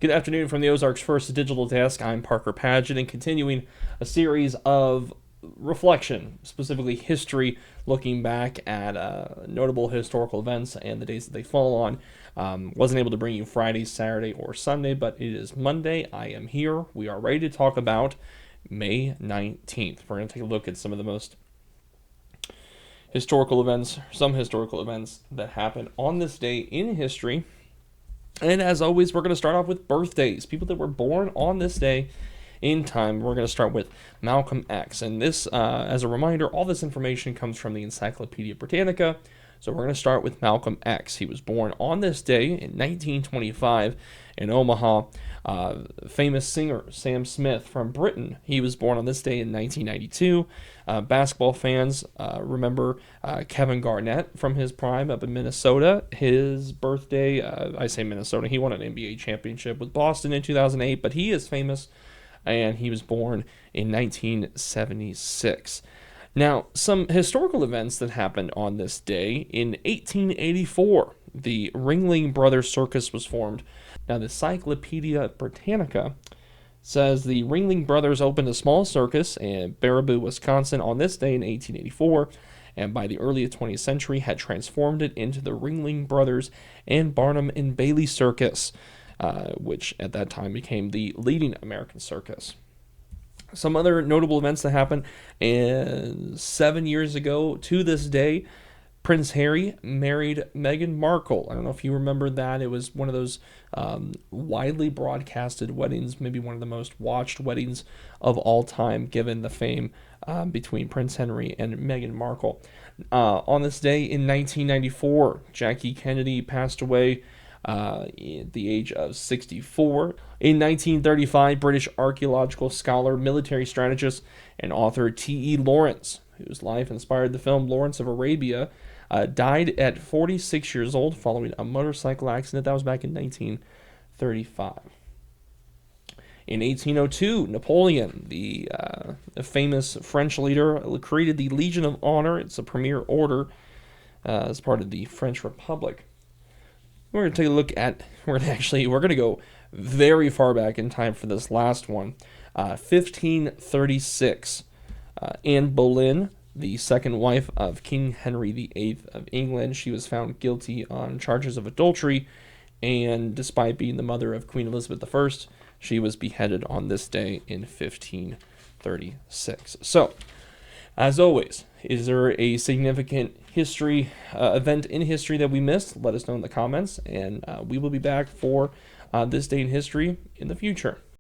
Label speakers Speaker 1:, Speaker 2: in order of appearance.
Speaker 1: Good afternoon from the Ozarks First Digital Desk. I'm Parker Paget, and continuing a series of reflection, specifically history, looking back at notable historical events and the days that they fall on. Wasn't able to bring you Friday, Saturday, or Sunday, but it is Monday. I am here. We are ready to talk about May 19th. We're going to take a look at some of the most historical events, some historical events that happened on this day in history. And as always, we're going to start off with birthdays, people that were born on this day in time. We're going to start with Malcolm X. And this, as a reminder, all this information comes from the Encyclopedia Britannica. So we're going to start with Malcolm X. He was born on this day in 1925 in Omaha. Famous singer Sam Smith from Britain. He was born on this day in 1992. Basketball fans remember Kevin Garnett from his prime up in Minnesota. His birthday, I say Minnesota, he won an NBA championship with Boston in 2008, but he is famous, and he was born in 1976. Now, some historical events that happened on this day. In 1884, the Ringling Brothers Circus was formed. Now, the Encyclopedia Britannica says the Ringling Brothers opened a small circus in Baraboo, Wisconsin on this day in 1884, and by the early 20th century had transformed it into the Ringling Brothers and Barnum and Bailey Circus, which at that time became the leading American circus. Some other notable events that happened 7 years ago to this day. Prince Harry married Meghan Markle. I don't know if you remember that. It was one of those widely broadcasted weddings, maybe one of the most watched weddings of all time, given the fame between Prince Henry and Meghan Markle. On this day in 1994, Jackie Kennedy passed away at the age of 64. In 1935, British archaeological scholar, military strategist, and author T.E. Lawrence, whose life inspired the film Lawrence of Arabia, died at 46 years old following a motorcycle accident. That was back in 1935. In 1802, Napoleon, the famous French leader, created the Legion of Honor. It's a premier order as part of the French Republic. We're going to take a look at, we're going to go very far back in time for this last one. 1536, Anne Boleyn, the second wife of King Henry VIII of England, she was found guilty on charges of adultery, and despite being the mother of Queen Elizabeth I, she was beheaded on this day in 1536. So, as always, is there a significant history event in history that we missed? Let us know in the comments, and we will be back for this day in history in the future.